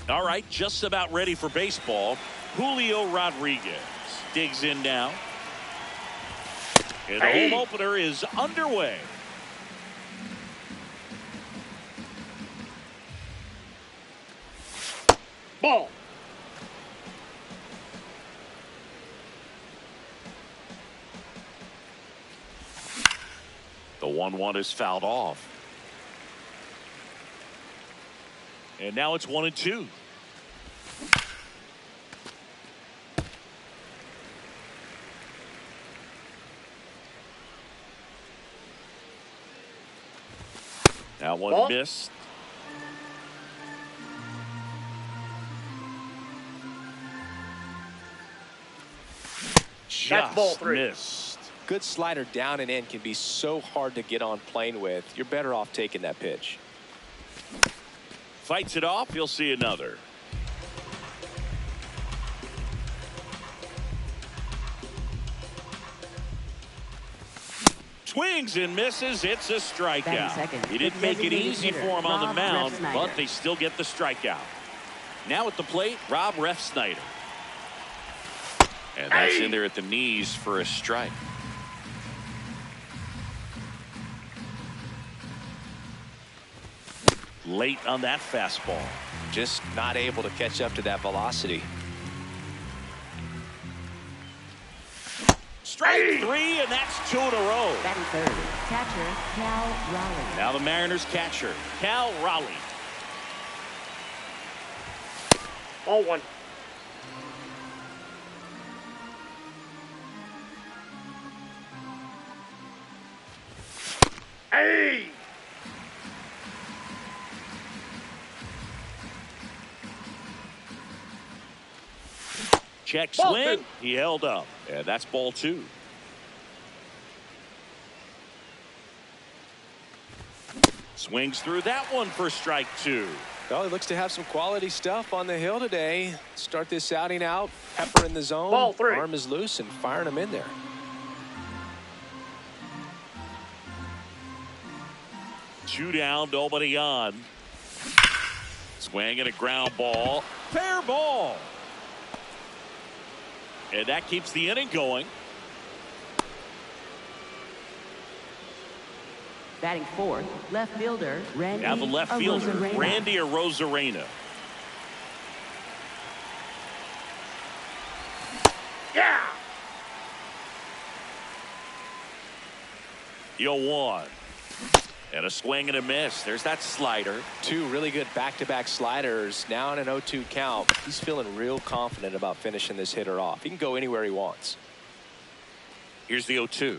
All right, just about ready for baseball. Julio Rodriguez digs in now. And the home opener is underway. Ball. The 1-1 is fouled off. And now it's 1-2. Now one missed. That's ball 3. Missed. Good slider down and in can be so hard to get on plane with. You're better off taking that pitch. Fights it off. You'll see another. Swings and misses. It's a strikeout. He didn't make it easy for him on the mound, but they still get the strikeout. Now at the plate, Rob Refsnyder. And that's in there at the knees for a strike. Late on that fastball. Just not able to catch up to that velocity. Strike 3, and that's 2 in a row. Batting third, catcher Cal Raleigh. Now the Mariners catcher, Cal Raleigh. Ball 1. Check swing. He held up. And that's ball 2. Swings through that one for strike 2. Well, he looks to have some quality stuff on the hill today. Start this outing out. Pepper in the zone. Ball 3. Arm is loose and firing him in there. Two down, nobody on. Swing and a ground ball. Fair ball. And that keeps the inning going. Batting fourth, left fielder Randy. Now the left fielder, Arozarena. Randy Arozarena. Yeah. 0-1. And a swing and a miss. There's that slider. Two really good back-to-back sliders. Now in an 0-2 count. He's feeling real confident about finishing this hitter off. He can go anywhere he wants. Here's the 0-2.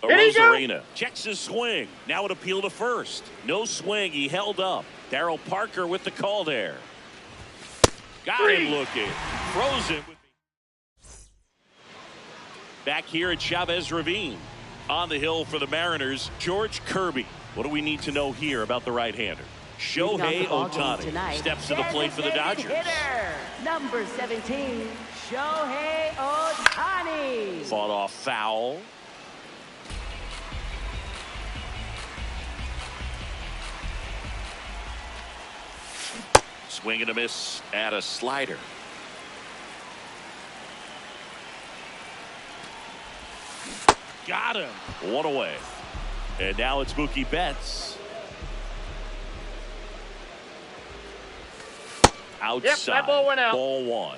Arozarena checks his swing. Now an appeal to first. No swing. He held up. Darryl Parker with the call there. Got him looking. Frozen. Back here at Chavez Ravine. On the hill for the Mariners, George Kirby. What do we need to know here about the right-hander? Shohei Ohtani steps to the plate for the Dodgers. Hitter, number 17, Shohei Ohtani. Fought off foul. Swing and a miss at a slider. got him. One away. And now it's Mookie Betts. Outside. Yep, that ball went out. Ball one.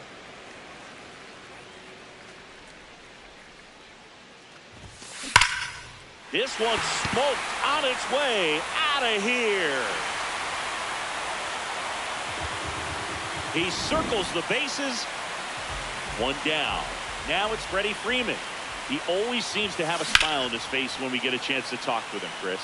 This one's smoked on its way out of here. He circles the bases. One down. Now it's Freddie Freeman. He always seems to have a smile on his face when we get a chance to talk with him, Chris.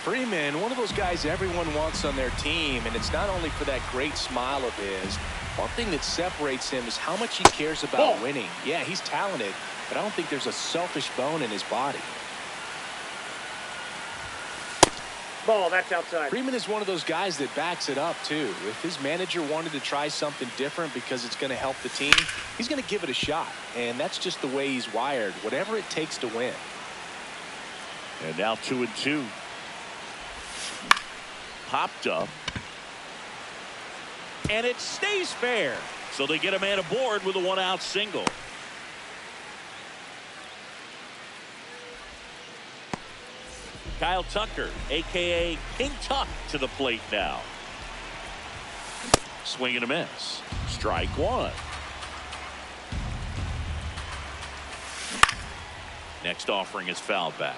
Freeman, one of those guys everyone wants on their team, and it's not only for that great smile of his. One thing that separates him is how much he cares about winning. Yeah, he's talented, but I don't think there's a selfish bone in his body. Ball, that's outside. Freeman is one of those guys that backs it up, too. If his manager wanted to try something different because it's going to help the team, he's going to give it a shot. And that's just the way he's wired, whatever it takes to win. And now 2-2. Popped up. And it stays fair. So they get a man aboard with a one-out single. Kyle Tucker, a.k.a. King Tuck, to the plate now. Swing and a miss. Strike one. Next offering is fouled back.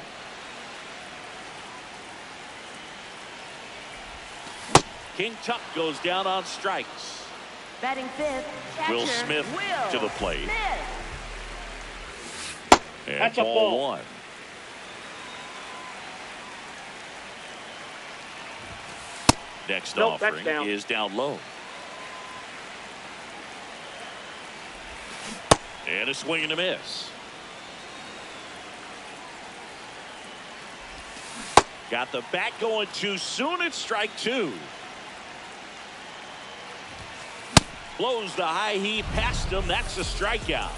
King Tuck goes down on strikes. Batting fifth, catcher, Will Smith to the plate. Smith. And that's a ball ball. one. Next offering is down low. And a swing and a miss. Got the bat going too soon. It's strike two. Blows the high heat past him. That's a strikeout.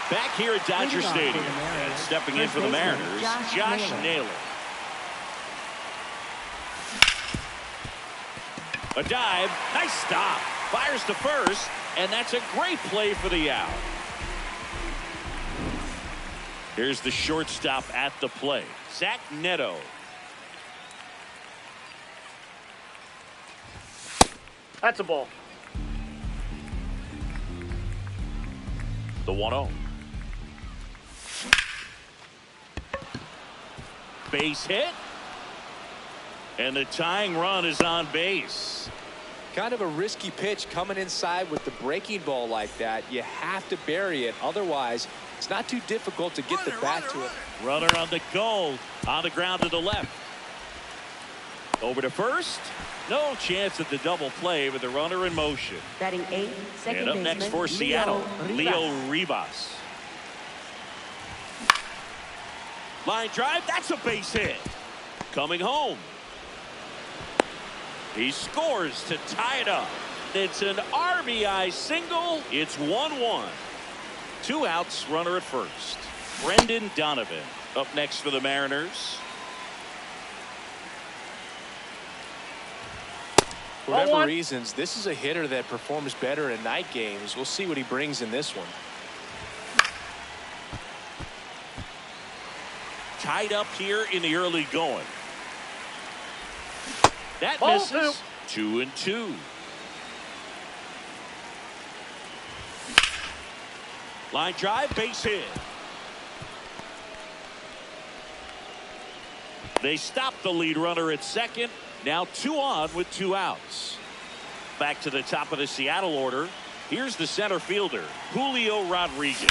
Back here at Dodger Stadium. And stepping in for the Mariners, Josh Naylor. A dive, nice stop, fires to first, and that's a great play for the out. Here's the shortstop at the plate, Zach Neto. That's a ball. The 1-0. Base hit. And the tying run is on base. Kind of a risky pitch coming inside with the breaking ball like that. You have to bury it. Otherwise, it's not too difficult to get the bat to it. Runner on the goal. On the ground to the left. Over to first. No chance at the double play with the runner in motion. Batting eighth, second and up next for Seattle, Leo Rivas. Line drive. That's a base hit. Coming home. He scores to tie it up. It's an RBI single. It's 1-1. 2 outs, runner at first. Brendan Donovan up next for the Mariners. For whatever reasons, this is a hitter that performs better in night games. We'll see what he brings in this one. Tied up here in the early going. That misses. 2-2. Line drive, base hit. They stop the lead runner at second. Now 2 on with 2 outs. Back to the top of the Seattle order. Here's the center fielder, Julio Rodriguez.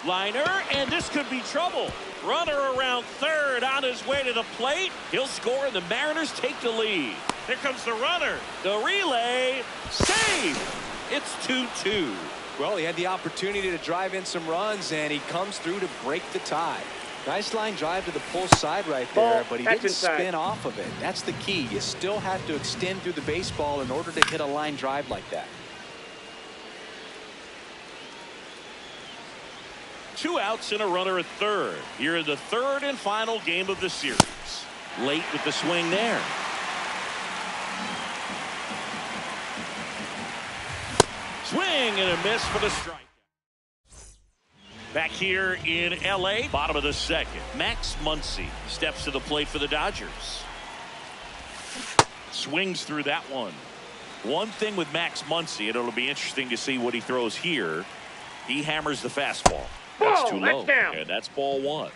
Liner, and this could be trouble. Runner around third on his way to the plate. He'll score, and the Mariners take the lead. Here comes the runner. The relay. Save. It's 2-2. Well, he had the opportunity to drive in some runs, and he comes through to break the tie. Nice line drive to the pull side right there, but he didn't spin off of it. That's the key. You still have to extend through the baseball in order to hit a line drive like that. 2 outs and a runner at third. Here in the third and final game of the series. Late with the swing there. Swing and a miss for the strike. Back here in L.A., bottom of the second. Max Muncy steps to the plate for the Dodgers. Swings through that one. One thing with Max Muncy, and it'll be interesting to see what he throws here. He hammers the fastball. That's too low. And that's ball one.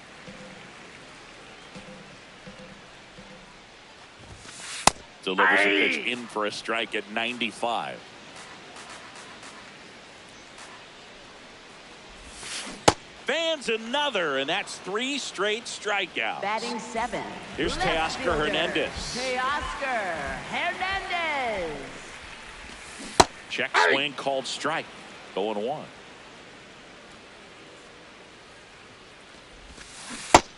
Delivers a pitch in for a strike at 95. Fans another, and that's 3 straight strikeouts. Batting 7. Here's Teoscar Hernandez. Teoscar Hernandez. Check swing called strike. 0-1.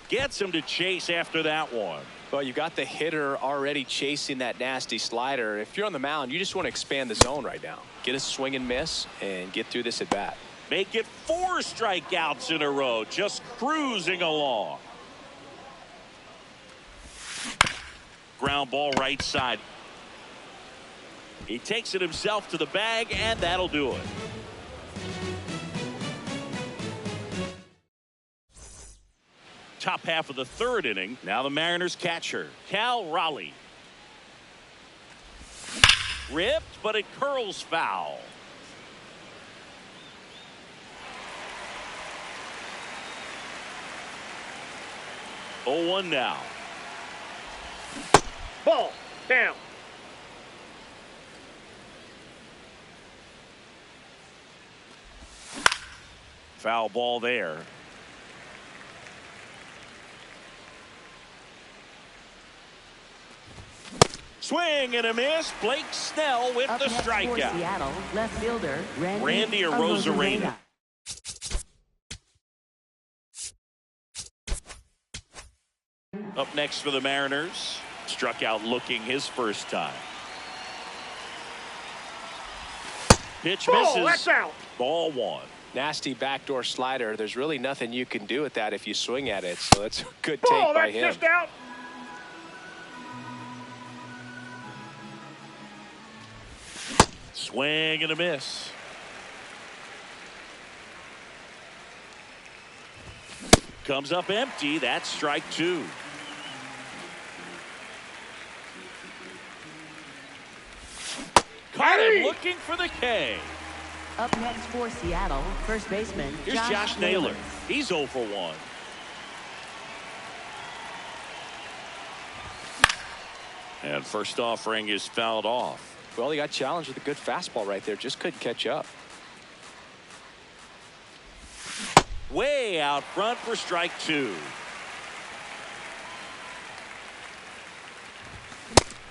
Gets him to chase after that one. Well, you got the hitter already chasing that nasty slider. If you're on the mound, you just want to expand the zone right now. Get a swing and miss and get through this at bat. Make it 4 strikeouts in a row, just cruising along. Ground ball right side. He takes it himself to the bag, and that'll do it. Top half of the third inning. Now the Mariners catcher, Cal Raleigh. Ripped, but it curls foul. Oh, 1 now. Ball down. Foul ball there. Swing and a miss. Blake Snell with the strikeout. Seattle, left fielder Randy Arozarena. Up next for the Mariners. Struck out looking his first time. Pitch misses. That's out. Ball 1. Nasty backdoor slider. There's really nothing you can do with that if you swing at it. So that's a good take by him. That's just out. Swing and a miss. Comes up empty. That's strike 2. Caught him looking for the K. Up next for Seattle, first baseman Here's Josh Naylor. He's 0 for 1. And first offering is fouled off. Well, he got challenged with a good fastball right there. Just couldn't catch up. Way out front for strike 2.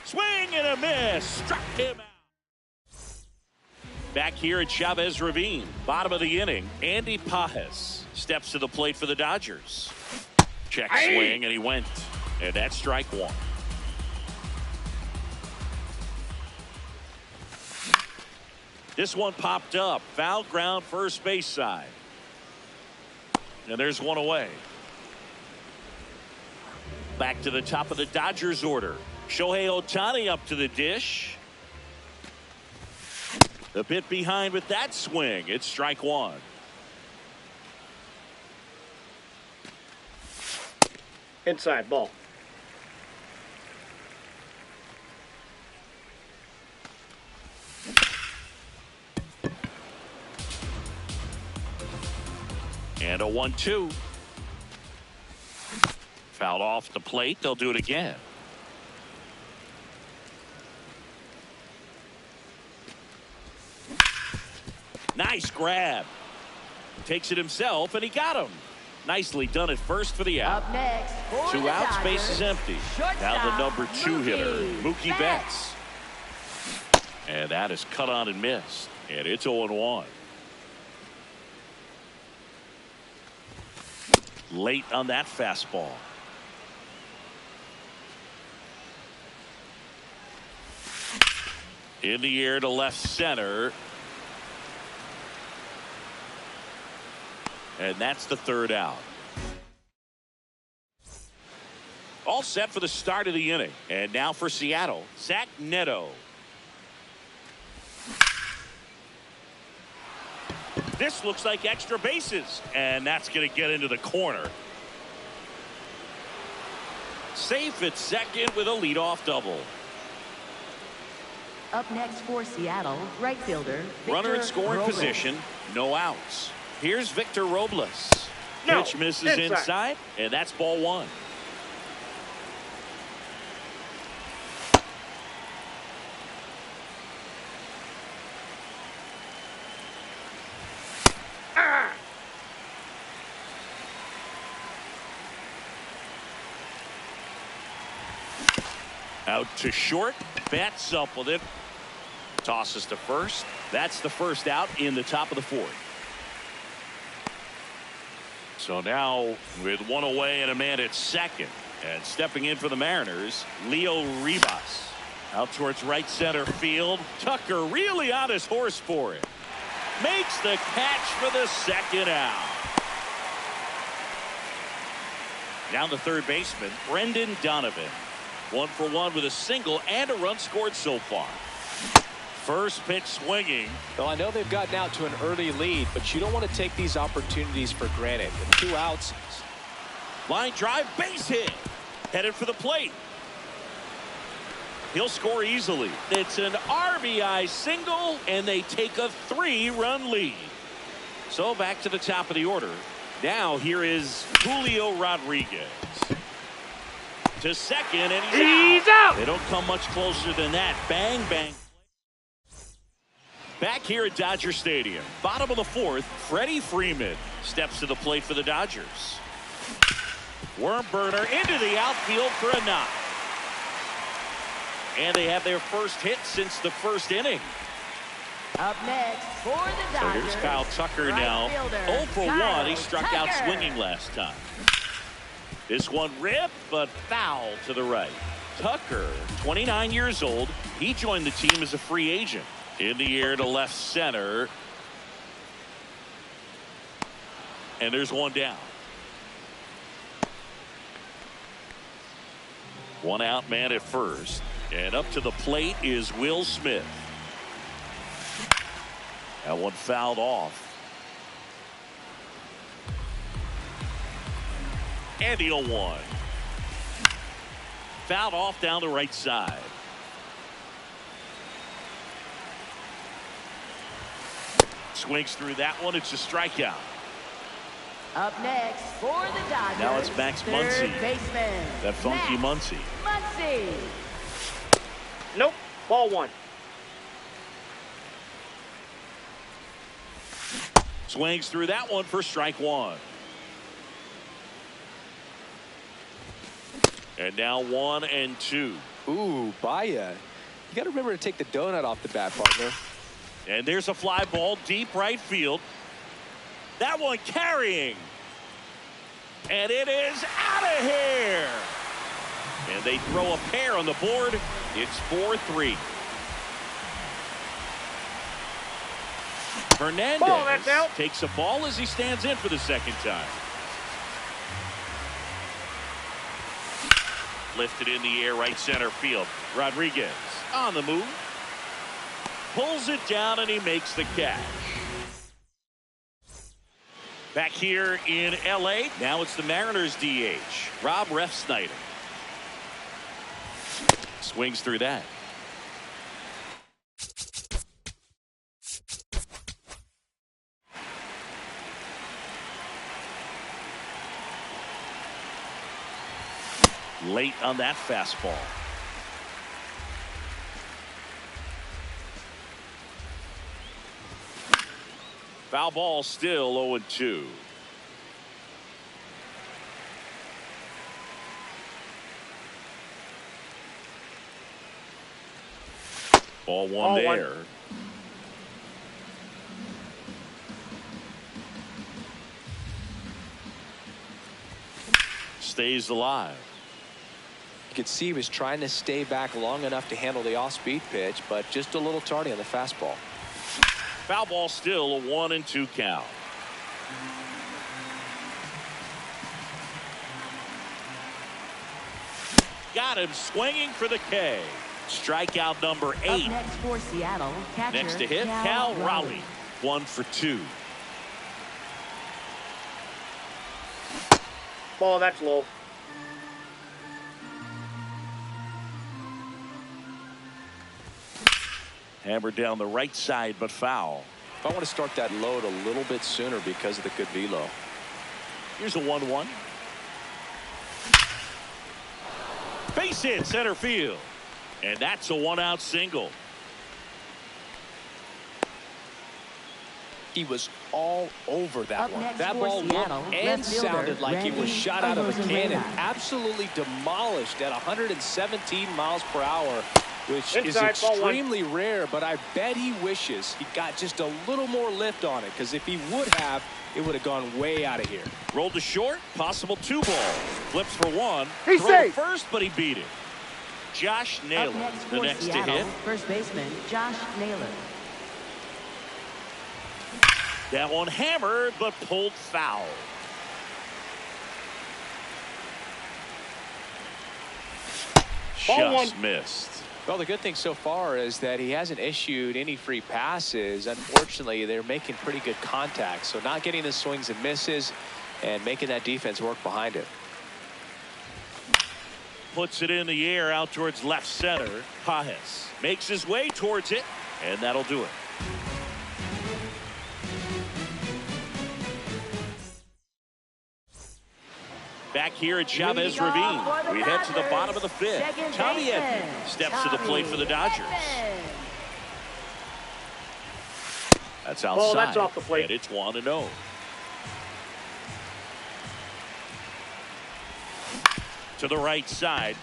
Swing and a miss. Struck him out. Back here at Chavez Ravine, bottom of the inning, Andy Pages steps to the plate for the Dodgers. Check swing, and he went. And that's strike 1. This one popped up. Foul ground first base side. And there's one away. Back to the top of the Dodgers order. Shohei Ohtani up to the dish. A bit behind with that swing. It's strike 1. Inside ball. And a 1-2. Fouled off the plate. They'll do it again. Nice grab. Takes it himself, and he got him. Nicely done at first for the out. Up next, 2 outs, space is empty. Now the number 2 hitter, Mookie Betts. And that is cut on and missed. And it's 0-1. Late on that fastball. In the air to left center. And that's the 3rd out. All set for the start of the inning. And now for Seattle, Zach Neto. This looks like extra bases, and that's going to get into the corner. Safe at second with a leadoff double. Up next for Seattle, right fielder Victor Runner in scoring Robles. position, no outs. Here's Victor Robles. No, Pitch misses inside, and that's ball one. Out to short, bats up with it. Tosses to first. That's the first out in the top of the fourth. So now with one away and a man at second, and stepping in for the Mariners, Leo Ribas. Out towards right center field. Tucker really on his horse for it. Makes the catch for the second out. Down the third baseman, Brendan Donovan. 1 for 1 with a single and a run scored so far. First pitch swinging. Well, I know they've gotten out to an early lead, but you don't want to take these opportunities for granted. With 2 outs. Line drive, base hit. Headed for the plate. He'll score easily. It's an RBI single, and they take a 3-run lead. So back to the top of the order. Now here is Julio Rodriguez. To second, and he's out. They don't come much closer than that. Bang, bang. Back here at Dodger Stadium, bottom of the fourth, Freddie Freeman steps to the plate for the Dodgers. Worm burner into the outfield for a knock. And they have their first hit since the first inning. Up next for the Dodgers. So here's Kyle Tucker right now. fielder, 0 for 1. He Kyle struck out Tucker. swinging last time. This one ripped, but foul to the right. Tucker, 29 years old. He joined the team as a free agent. In the air to left center. And there's one down. 1 out, man at first. And up to the plate is Will Smith. That one fouled off. And the 0-1. Fouled off down the right side. Swings through that one. It's a strikeout. Up next for the Dodgers. Now it's Max third Muncy. baseman. That funky Max Muncy. Muncy. Nope. Ball one. Swings through that one for strike one. And now 1 and 2. Ooh, Baya. You got to remember to take the donut off the bat, partner. And there's a fly ball deep right field. That one carrying. And it is out of here. And they throw a pair on the board. It's 4-3. Hernandez Ball, that's out. takes a ball as he stands in for the second time. Lifted in the air right center field. Rodriguez on the move. Pulls it down and he makes the catch. Back here in LA, now it's the Mariners DH, Rob Refsnyder. Swings through that. Late on that fastball. Foul ball, still 0-2. Ball one there. Stays alive. You could see he was trying to stay back long enough to handle the off-speed pitch, but just a little tardy on the fastball. Foul ball, still a 1-2 count. Got him swinging for the K. Strikeout number 8. Up next for Seattle, catcher Next to hit, Cal Raleigh. 1 for 2. Ball, that's low. Hammered down the right side, but foul. I want to start that load a little bit sooner because of the good velo. Here's a 1-1. Base hit center field. And that's a 1-out single. He was all over that one. That ball Seattle, looked and sounded like it was shot out of a cannon. Absolutely demolished at 117 miles per hour, which is extremely rare, but I bet he wishes he got just a little more lift on it, because if he would have, it would have gone way out of here. Rolled to short, possible 2 balls. Flips for 1. He's Throw safe. First, but he beat it. Josh Naylor, the next to hit. First baseman Josh Naylor. That one hammered, but pulled foul. Just missed. Well, the good thing so far is that he hasn't issued any free passes. Unfortunately, they're making pretty good contact, so not getting the swings and misses and making that defense work behind it. Puts it in the air out towards left center. Pages makes his way towards it, and that'll do it. Back here at Chavez Ravine, we head to the bottom of the 5th. Tommy Edman steps to the plate for the Dodgers. That's outside. Ball, that's off the plate. And it's 1-0. To the right side.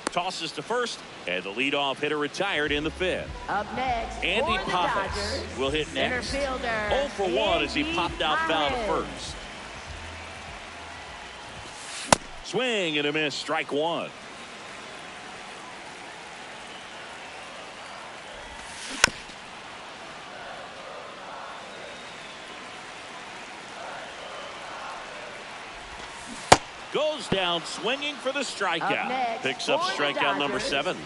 Tosses to first, and the leadoff hitter retired in the 5th. Up next, Andy for the Pages Dodgers, will hit next. center fielder, 0 for 1 as he Andy popped out foul to Pages. first. Swing and a miss, strike 1. Goes down swinging for the strikeout. Next, Picks up strikeout number 7.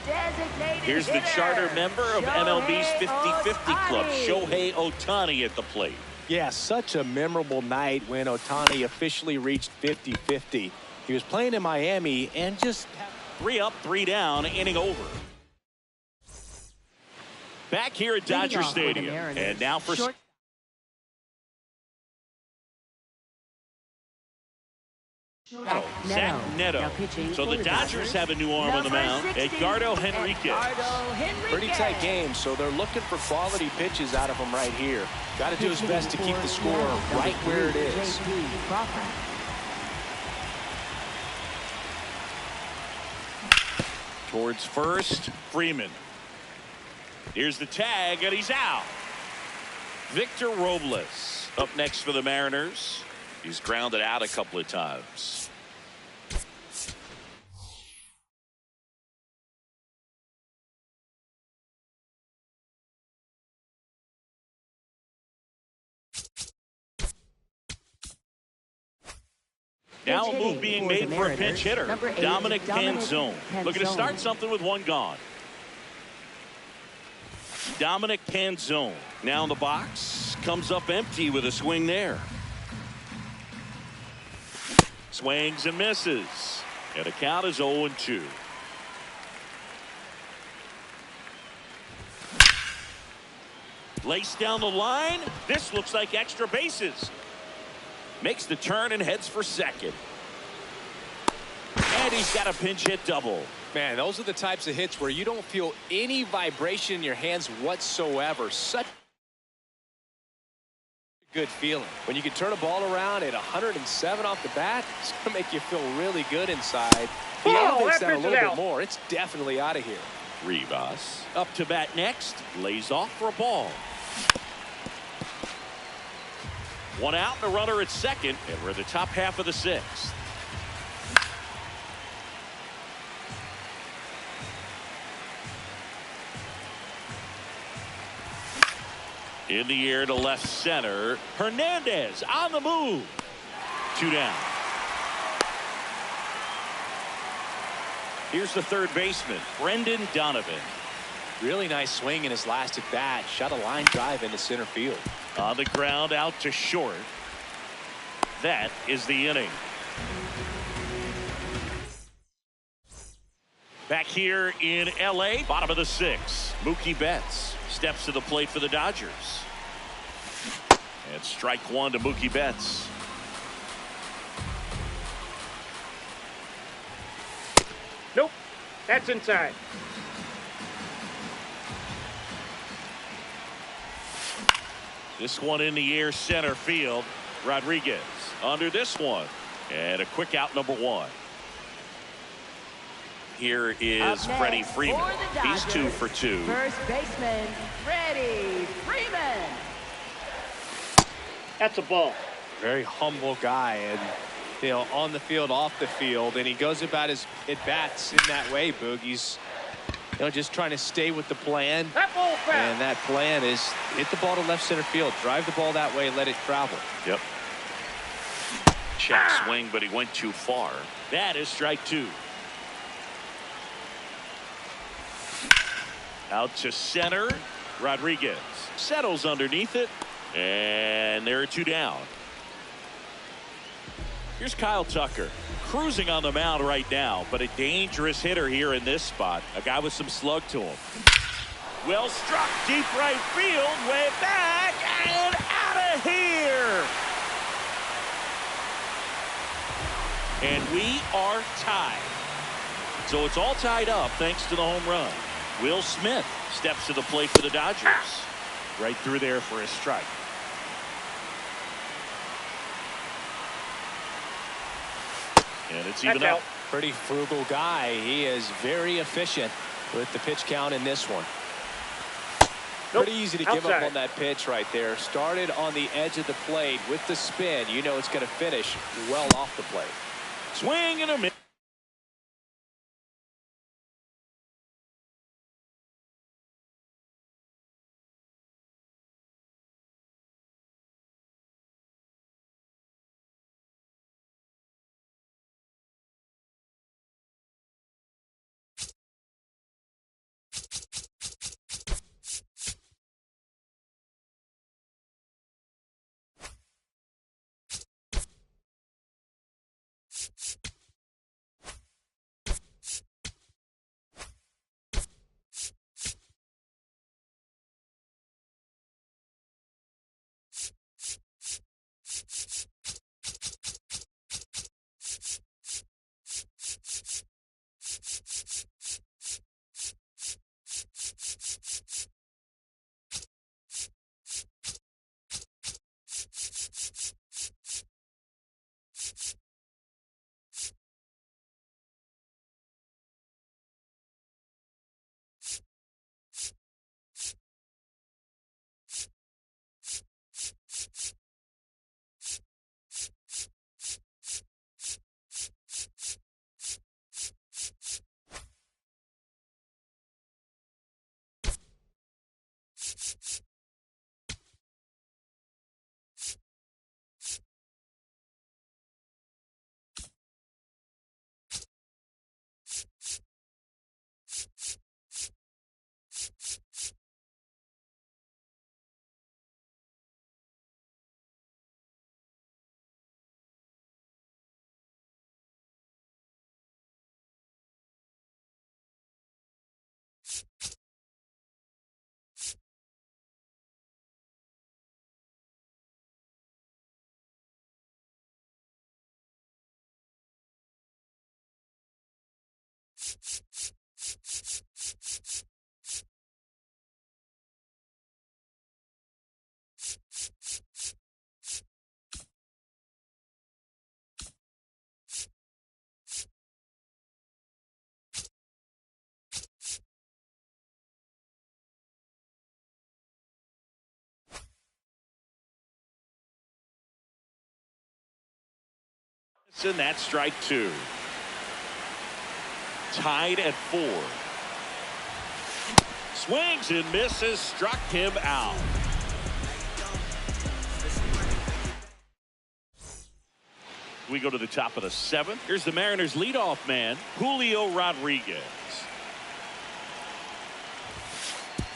Here's the charter member of MLB's 50-50 club, Shohei Ohtani at the plate. Yeah, such a memorable night when Ohtani officially reached 50-50. He was playing in Miami and just 3 up, 3 down, inning over. Back here at Dodger Stadium, and now for Short. Zach Neto. So the Dodgers have a new arm on the mound, Edgardo Henriquez. Pretty tight game, so they're looking for quality pitches out of him right here. Got to do his best to keep the score right where it is. Towards first, Freeman. Here's the tag, and he's out. Victor Robles up next for the Mariners. He's grounded out a couple of times. Now a move being made for a pinch hitter, Dominic Canzone. Looking to start something with 1 gone. Dominic Canzone now in the box, comes up empty with a swing there. Swings and misses, and the count is 0-2. Laced down the line. This looks like extra bases. Makes the turn and heads for second. And he's got a pinch hit double. Man, those are the types of hits where you don't feel any vibration in your hands whatsoever. Such a good feeling. When you can turn a ball around at 107 off the bat, it's going to make you feel really good inside. He elevates that a little bit more. It's definitely out of here. Rivas up to bat next. Lays off for a ball. 1 out and a runner at second, and we're in the top half of the 6th. In the air to left center. Hernandez on the move. 2 down. Here's the third baseman, Brendan Donovan. Really nice swing in his last at bat. Shot a line drive into center field. On the ground out to short. That is the inning. Back here in L.A., bottom of the 6th, Mookie Betts steps to the plate for the Dodgers. And strike one to Mookie Betts. Nope, that's inside. This one in the air, center field. Rodriguez under this one. And a quick out, number 1. Here is Freddie Freeman. He's 2 for 2. First baseman, Freddie Freeman. That's a ball. Very humble guy, and on the field, off the field, and he goes about his at-bats in that way, Boog. He's just trying to stay with the plan. That ball foul. And that plan is hit the ball to left center field, drive the ball that way, let it travel. Yep. Check swing, but he went too far. That is strike 2. Out to center. Rodriguez settles underneath it. And there are 2 down. Here's Kyle Tucker. Cruising on the mound right now, but a dangerous hitter here in this spot. A guy with some slug to him. Well struck, deep right field, way back, and out of here. And we are tied. So it's all tied up thanks to the home run. Will Smith steps to the plate for the Dodgers. Right through there for a strike. And it's even up. Pretty frugal guy. He is very efficient with the pitch count in this one. Nope. Pretty easy to give up on that pitch right there. Started on the edge of the plate with the spin. You know it's going to finish well off the plate. Swing and a miss. And that's strike 2. Tied at 4. Swings and misses, struck him out. We go to the top of the 7th. Here's the Mariners leadoff man, Julio Rodriguez.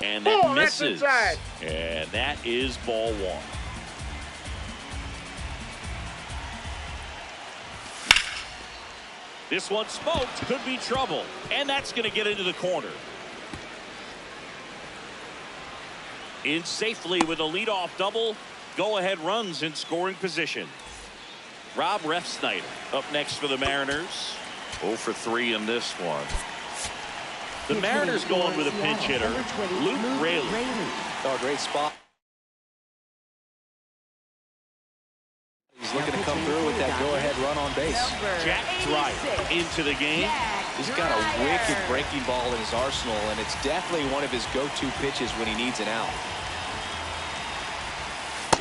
And that misses. And that is ball 1. This one smoked. Could be trouble. And that's going to get into the corner. In safely with a leadoff double. Go-ahead runs in scoring position. Rob Refsnyder up next for the Mariners. 0 for 3 in this one. The Mariners going with a pinch hitter, Luke Raley. Oh, great spot. He's looking to come through with that go-ahead run on base. Jack Dreyer into the game. He's got a wicked breaking ball in his arsenal, and it's definitely one of his go-to pitches when he needs an out.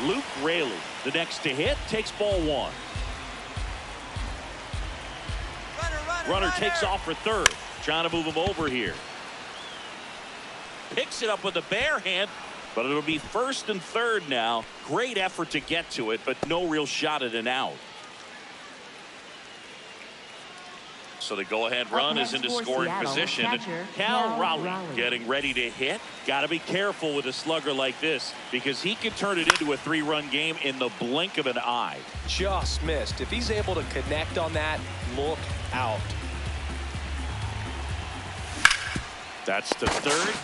Luke Raley, the next to hit, takes ball 1. Runner takes off for third. Trying to move him over here. Picks it up with a bare hand, but it'll be first and third now. Great effort to get to it, but no real shot at an out. So the go-ahead run is into scoring position. Cal Raleigh getting ready to hit. Got to be careful with a slugger like this because he can turn it into a 3-run game in the blink of an eye. Just missed. If he's able to connect on that, look out. That's to third.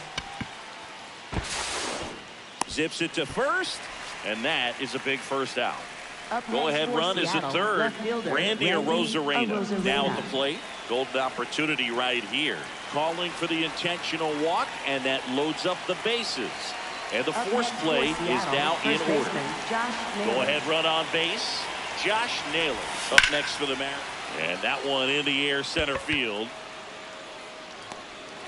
Zips it to first, and that is a big first out. Go-ahead run is at third. Randy Arozarena now at the plate. Golden opportunity right here. Calling for the intentional walk, and that loads up the bases. And the force play is now in order. Go-ahead run on base. Josh Naylor up next for the Mariners. And that one in the air center field.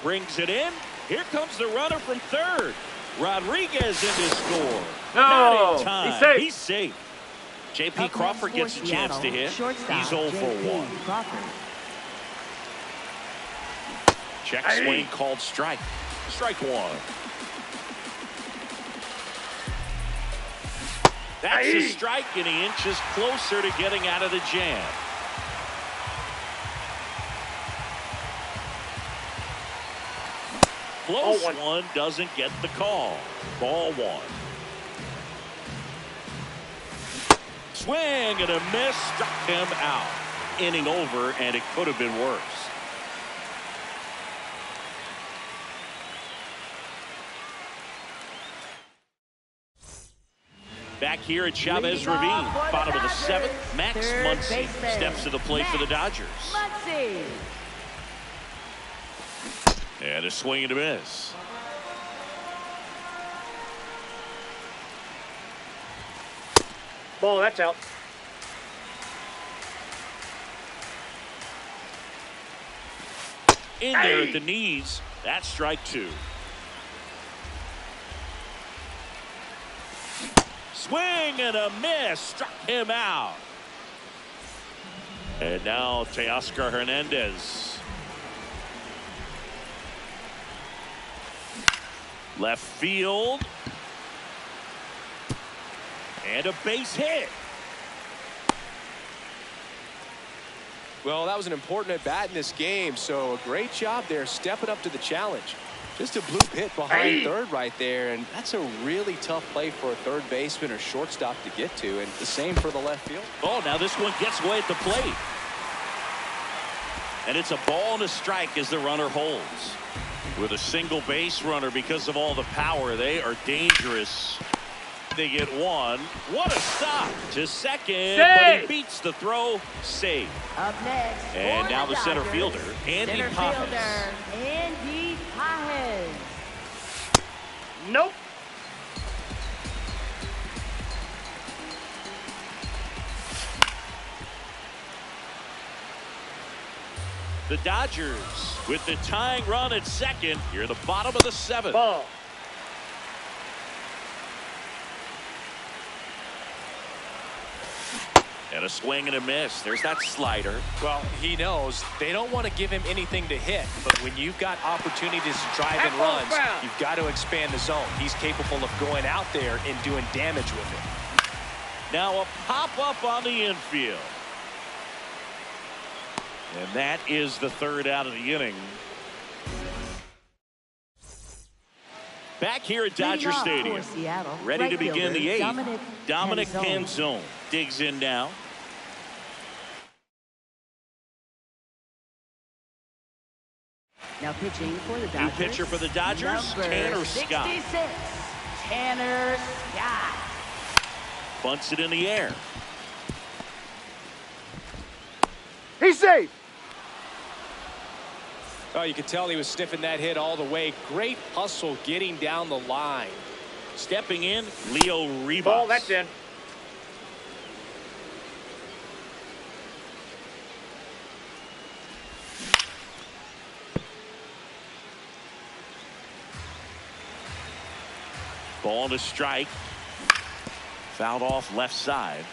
Brings it in. Here comes the runner from third. Rodriguez in to score. Not in time. He's safe. J.P. Crawford gets a chance to hit. He's 0 for 1. Check swing called strike. Strike 1. That's a strike, and he inches closer to getting out of the jam. Close one doesn't get the call. Ball 1. Swing and a miss, struck him out. Inning over, and it could have been worse. Back here at Chavez Ravine, bottom of the 7th, Max Muncy steps to the plate for the Dodgers. And a swing and a miss. Ball, that's out. In there at the knees. That's strike 2. Swing and a miss. Struck him out. And now Teoscar Hernandez. Left field. And a base hit. Well, that was an important at bat in this game, so a great job there stepping up to the challenge. Just a bloop hit behind third right there, and that's a really tough play for a third baseman or shortstop to get to, and the same for the left field. Oh, now this one gets away at the plate. And it's a ball and a strike as the runner holds. With a single base runner, because of all the power, they are dangerous. They get one. What a stop to second, but he beats the throw. Safe. Up next, and now the center fielder, Andy Pages. Andy Pages. Nope. The Dodgers with the tying run at second. Here at the bottom of the 7th. Ball. And a swing and a miss. There's that slider. Well, he knows they don't want to give him anything to hit, but when you've got opportunities to drive in runs, you've got to expand the zone. He's capable of going out there and doing damage with it. Now a pop-up on the infield. And that is the 3rd out of the inning. Back here at Dodger Stadium. Ready to begin the 8th. Dominic Canzone digs in now. Now pitching for the Dodgers. New pitcher for the Dodgers, Tanner Scott. 66, Tanner Scott. Bunts it in the air. He's safe. Oh, you could tell he was sniffing that hit all the way. Great hustle getting down the line. Stepping in, Leo Rivas. Ball, that's in. Ball to strike. Fouled off left side.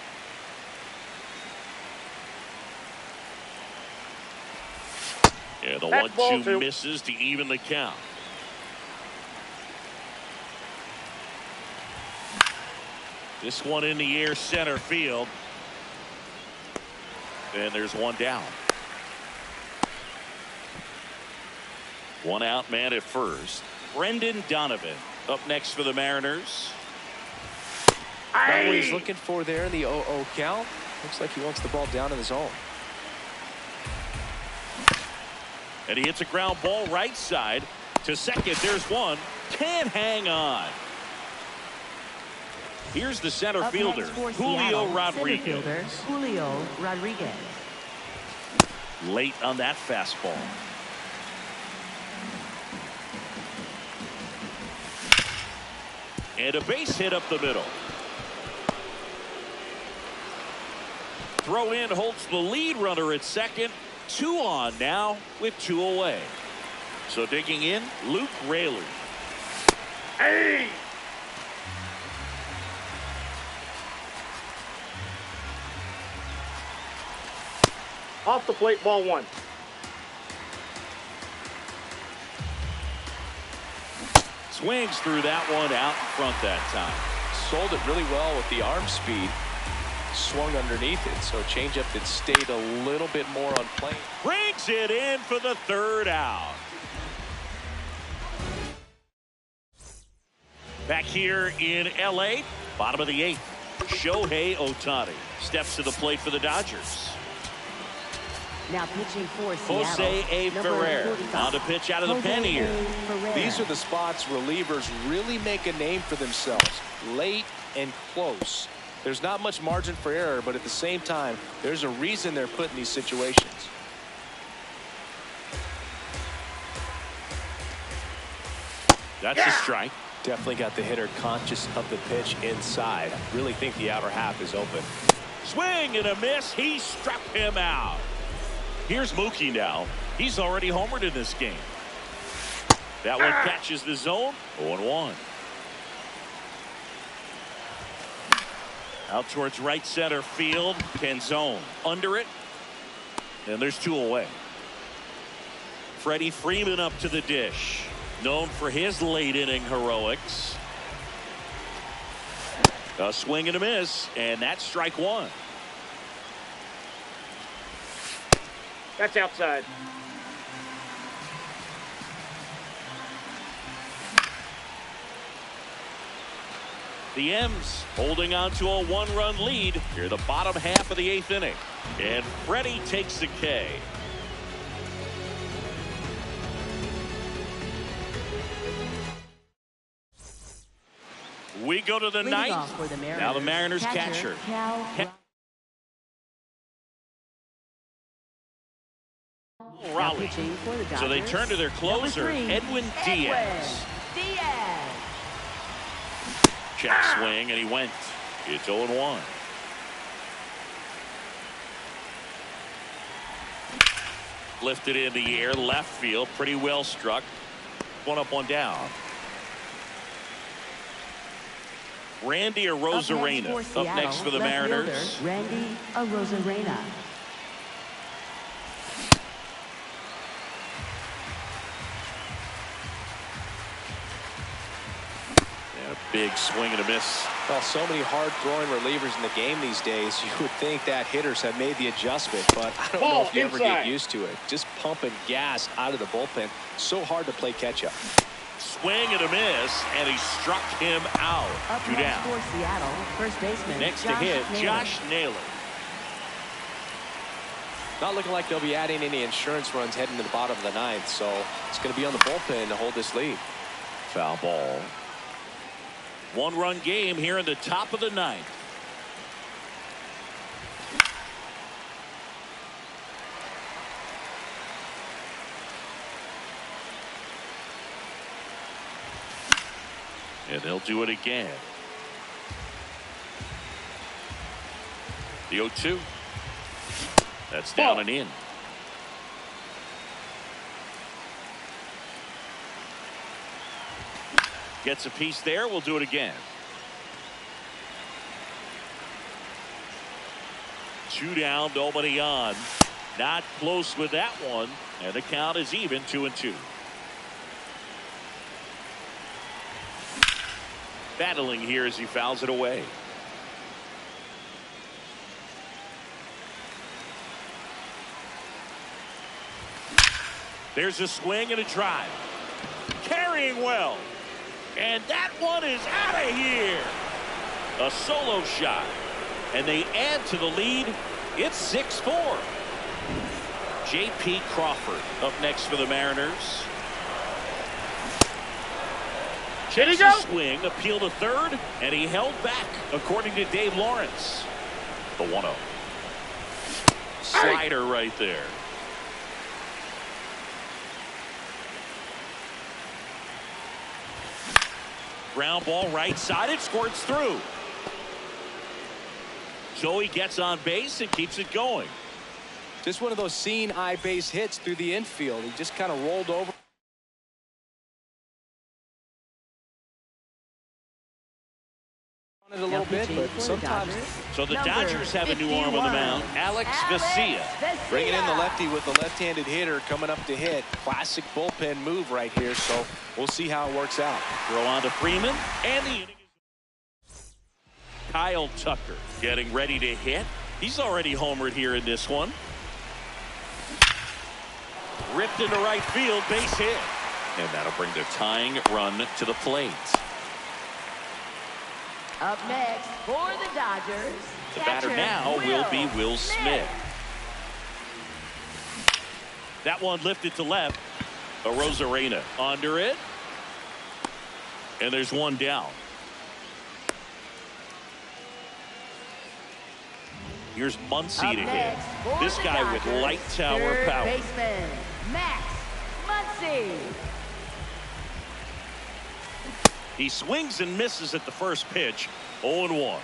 Yeah, the 1-2 misses to even the count. This one in the air, center field. And there's one down. One out man at first. Brendan Donovan up next for the Mariners. What he's looking for there in the 0-0 count. Looks like he wants the ball down in the zone. And he hits a ground ball right side to second. There's one. Can't hang on. Here's the center fielder, Julio Rodriguez. Julio Rodriguez. Late on that fastball. And a base hit up the middle. Throw in holds the lead runner at second. 2 on now with 2 away. So digging in, Luke Raley. Hey! Off the plate, ball 1. Swings through that one out front that time. Sold it really well with the arm speed. Swung underneath it, so changeup that stayed a little bit more on plane. Brings it in for the 3rd out. Back here in LA, bottom of the 8th. Shohei Ohtani steps to the plate for the Dodgers. Now pitching for Jose A. Ferrer on the pitch out of the pen here. These are the spots relievers really make a name for themselves. Late and close. There's not much margin for error, but at the same time, there's a reason they're put in these situations. That's a strike. Definitely got the hitter conscious of the pitch inside. Really think the outer half is open. Swing and a miss. He struck him out. Here's Mookie now. He's already homered in this game. That one catches the zone. 0-1. Out towards right center field. Canzone under it. And there's 2 away. Freddie Freeman up to the dish. Known for his late inning heroics. A swing and a miss. And that's strike 1. That's outside. The M's holding on to a 1-run lead here the bottom half of the 8th inning. And Freddie takes the K. We go to the 9th. Now the Mariners catcher. Raleigh. So they turn to their closer, Edwin Diaz. Check swing, and he went. It's 0-1. Lifted in the air, left field, pretty well struck. 1 up, 1 down. Randy Arozarena up next for the Mariners. Randy Arozarena. Big swing and a miss. Well, so many hard-throwing relievers in the game these days. You would think that hitters have made the adjustment, but I don't know if you ever get used to it. Just pumping gas out of the bullpen. So hard to play catch-up. Swing and a miss, and he struck him out. 2 down. For Seattle, first baseman Next to hit, Josh Naylor. Not looking like they'll be adding any insurance runs heading to the bottom of the ninth, so it's going to be on the bullpen to hold this lead. Foul ball. One-run game here in the top of the ninth. And they'll do it again. The 0-2. That's down and in. Gets a piece there. We'll do it again. 2 down, nobody on. Not close with that one. And the count is even, 2-2. Battling here as he fouls it away. There's a swing and a drive. Carrying well. And that one is out of here. A solo shot. And they add to the lead. It's 6-4. J.P. Crawford up next for the Mariners. Did he go? Swing, appeal to third, and he held back, according to Dave Lawrence. The 1-0. Slider right there. Ground ball right side, it squirts through. Joey gets on base and keeps it going. Just one of those seeing eye base hits through the infield. He just kind of rolled over. A little bit, but sometimes. So the Dodgers have a new arm on the mound. Alex Vesia. Bringing in the lefty with the left-handed hitter coming up to hit. Classic bullpen move right here, so we'll see how it works out. Throw on to Freeman, and the inning is... Kyle Tucker getting ready to hit. He's already homered here in this one. Ripped into right field, base hit. And that'll bring the tying run to the plate. Up next for the Dodgers. The batter now will be Will Smith. That one lifted to left. Arozarena under it. And there's one down. Here's Muncy to hit. This guy with light tower power. Baseman Max Muncy. He swings and misses at the first pitch. 0-1.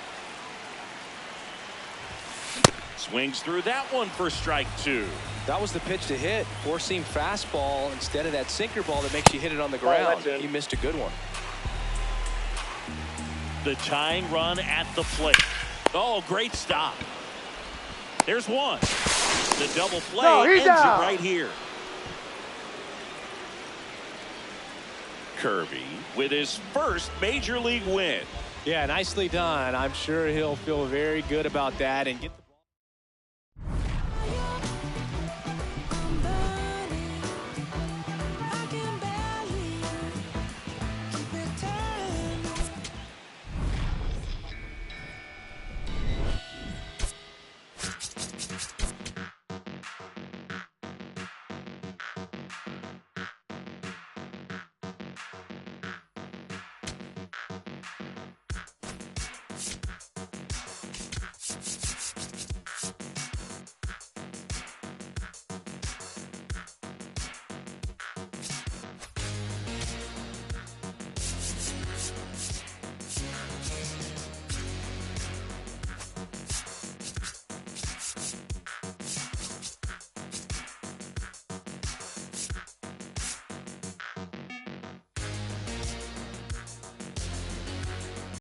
Swings through that one for strike 2. That was the pitch to hit. Four-seam fastball instead of that sinker ball that makes you hit it on the ground. He missed a good one. The tying run at the plate. Oh, great stop. There's one. The double play ends it right here. Kirby with his first major league win. Yeah, nicely done. I'm sure he'll feel very good about that and get the